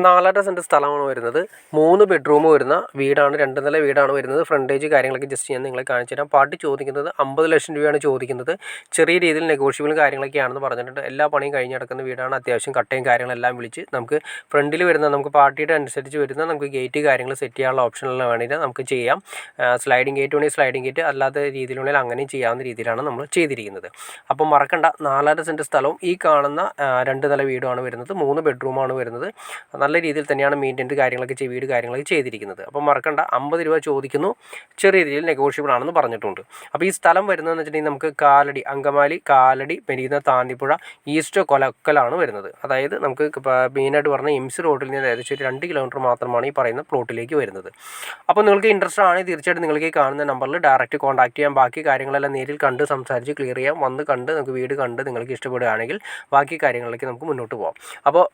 4.5 cent സ്ഥലമാണ് വരുന്നത്. 3 bedroom വരുന്ന വീടാണ്. 2 നില വീടാണ് വരുന്നത്. ഫ്രണ്ടേജ് കാര്യങ്ങളൊക്കെ ജസ്റ്റ് ഞാൻ നിങ്ങളെ കാണിച്ചു തരാം. പാർട്ടി ചോദിക്കുന്നത് 50 ലക്ഷം രൂപയാണ് ചോദിക്കുന്നത്. ചെറിയ രീതിയിൽ നെഗോഷ്യബിളും കാര്യങ്ങളൊക്കെയാണെന്ന് പറഞ്ഞിട്ടുണ്ട്. എല്ലാ പണിയും കഴിഞ്ഞ് കിടക്കുന്ന വീടാണ്. അത്യാവശ്യം കട്ടയും കാര്യങ്ങളെല്ലാം വിളിച്ച് നമുക്ക് ഫ്രണ്ടിൽ വരുന്ന നമുക്ക് പാർട്ടിയുടെ അനുസരിച്ച് വരുന്ന നമുക്ക് ഗേറ്റ് കാര്യങ്ങൾ സെറ്റ് ചെയ്യാനുള്ള ഓപ്ഷനെല്ലാം വേണമെങ്കിൽ നമുക്ക് ചെയ്യാം. സ്ലൈഡിങ് ഗേറ്റ് വേണമെങ്കിൽ സ്ലൈഡിങ് ഗേറ്റ്, അല്ലാത്ത രീതിയിലുണ്ടെങ്കിൽ അങ്ങനെയും ചെയ്യാവുന്ന രീതിയിലാണ് നമ്മൾ ചെയ്തിരിക്കുന്നത്. അപ്പോൾ മറക്കണ്ട, 4.5 സെൻറ്റ് സ്ഥലവും ഈ കാണുന്ന 2 നില വീടുമാണ് വരുന്നത്. 3 ബെഡ്റൂമാണ് വരുന്നത്. നല്ല രീതിയിൽ തന്നെയാണ് മെയിൻ്റെനൻസ് കാര്യങ്ങളൊക്കെ വീട് കാര്യങ്ങളൊക്കെ ചെയ്തിരിക്കുന്നത്. അപ്പോൾ മറക്കണ്ട, 50 രൂപ ചോദിക്കുന്നു. ചെറിയ രീതിയിൽ നെഗോഷ്യബിൾ ആണെന്ന് പറഞ്ഞിട്ടുണ്ട്. അപ്പോൾ ഈ സ്ഥലം വരുന്നതെന്ന് വെച്ചിട്ടുണ്ടെങ്കിൽ നമുക്ക് കാലടി, അങ്കമാലി കാലടി മെരീന താന്നിപ്പുഴ ഈസ്റ്റ് കൊലക്കലാണ് വരുന്നത്. അതായത് നമുക്ക് മെയിനായിട്ട് പറഞ്ഞ എംസി റോഡിൽ നിന്ന് ഏകദേശം ഒരു 2 കിലോമീറ്റർ മാത്രമാണ് ഈ പറയുന്ന പ്ലോട്ടിലേക്ക് വരുന്നത്. അപ്പോൾ നിങ്ങൾക്ക് ഇൻട്രസ്റ്റ് ആണെങ്കിൽ തീർച്ചയായിട്ടും നിങ്ങൾക്ക് ഈ കാണുന്ന നമ്പറിൽ ഡയറക്റ്റ് കോൺടാക്ട് ചെയ്യാം. ബാക്കി കാര്യങ്ങളെല്ലാം നേരിൽ കണ്ട് സംസാരിച്ച് ക്ലിയർ ചെയ്യാം. വന്ന് കണ്ട് നമുക്ക് വീട് കണ്ട് നിങ്ങൾക്ക് ഇഷ്ടപ്പെടുകയാണെങ്കിൽ ബാക്കി കാര്യങ്ങളിലേക്ക് നമുക്ക് മുന്നോട്ട് പോകാം. അപ്പോൾ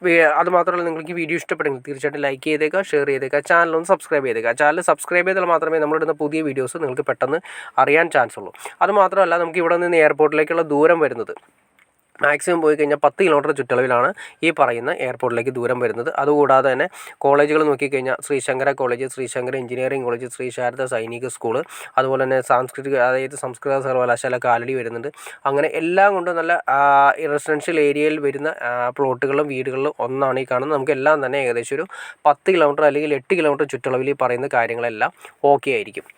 അതുമാത്രമല്ല, നിങ്ങൾക്ക് വീഡിയോ ഇഷ്ടപ്പെടുമെങ്കിൽ തീർച്ചയായിട്ടും ലൈക്ക് ചെയ്തേക്കുക, ഷെയർ ചെയ്തേക്കുക, ചാനലൊന്ന് സബ്സ്ക്രൈബ് ചെയ്തേക്കുക. ചാനൽ സബ്സ്ക്രൈബ് ചെയ്താൽ മാത്രമേ നമ്മളിടുന്ന പുതിയ വീഡിയോസ് നിങ്ങൾക്ക് പെട്ടെന്ന് അറിയാൻ ചാൻസ് ഉള്ളൂ. അതുമാത്രമല്ല, നമുക്ക് ഇവിടെ നിന്ന് എയർപോർട്ടിലേക്കുള്ള ദൂരം വരുന്നത് മാക്സിമം പോയി കഴിഞ്ഞാൽ 10 കിലോമീറ്റർ ചുറ്റളവിലാണ് ഈ പറയുന്ന എയർപോർട്ടിലേക്ക് ദൂരം വരുന്നത്. അതുകൂടാതെ തന്നെ കോളേജുകൾ നോക്കിക്കഴിഞ്ഞാൽ Sree Sankara college, Sree Sankara engineering college, Sree Sarada Sainik school, അതുപോലെ തന്നെ സംസ്കൃത സർവകലാശാല കാലടി വരുന്നുണ്ട്. അങ്ങനെ എല്ലാം കൊണ്ടും നല്ല റെസിഡൻഷ്യൽ ഏരിയയിൽ വരുന്ന പ്ലോട്ടുകളും വീടുകളിലും ഒന്നാണ് ഈ കാണുന്നത്. നമുക്കെല്ലാം തന്നെ ഏകദേശം ഒരു 10 കിലോമീറ്റർ അല്ലെങ്കിൽ 8 കിലോമീറ്റർ ചുറ്റളവിൽ ഈ പറയുന്ന കാര്യങ്ങളെല്ലാം ഓക്കെ ആയിരിക്കും.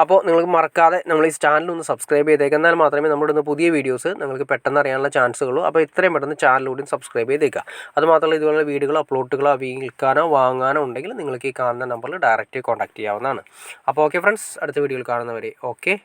അപ്പോൾ നിങ്ങൾക്ക് മറക്കാതെ നമ്മൾ ഈ ചാനലൊന്ന് സബ്സ്ക്രൈബ് ചെയ്തേക്കുക. എന്നാൽ മാത്രമേ നമ്മളിടുന്ന പുതിയ വീഡിയോസ് നിങ്ങൾക്ക് പെട്ടെന്ന് അറിയാനുള്ള ചാൻസുള്ളൂ. അപ്പോൾ ഇത്രയും പെട്ടെന്ന് ചാനലിലൂടെ സബ്സ്ക്രൈബ് ചെയ്തേക്കുക. അതുമാത്രമല്ല, ഇതുപോലുള്ള വീടുകളോ പ്ലോട്ടുകളോ വിൽക്കാനോ വാങ്ങാനോ ഉണ്ടെങ്കിൽ നിങ്ങൾക്ക് ഈ കാണുന്ന നമ്പറിൽ ഡയറക്റ്റ് കോൺടാക്ട് ചെയ്യാവുന്നതാണ്. അപ്പോൾ ഓക്കെ ഫ്രണ്ട്സ്, അടുത്ത വീഡിയോയിൽ കാണുന്നവരെ okay.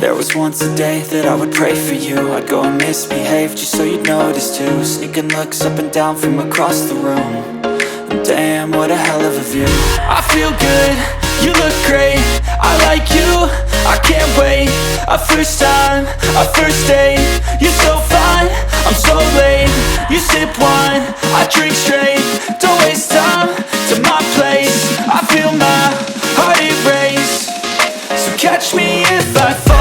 There was once a day that I would pray for you. I'd go and misbehave just so you'd notice too. Sneaking looks up and down from across the room. And damn, what a hell of a view. I feel good, you look great, I like you, I can't wait. A first time, a first date. You're so fine, I'm so late. You sip wine, I drink straight. Don't waste time to my place. I feel my heart erase. So catch me if I fall.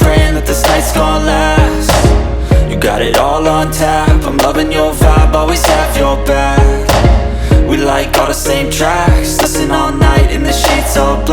Praying that this night's gonna last. You got it all on tap, I'm loving your vibe, always have your back. We like all the same tracks, listen all night in the sheets all black.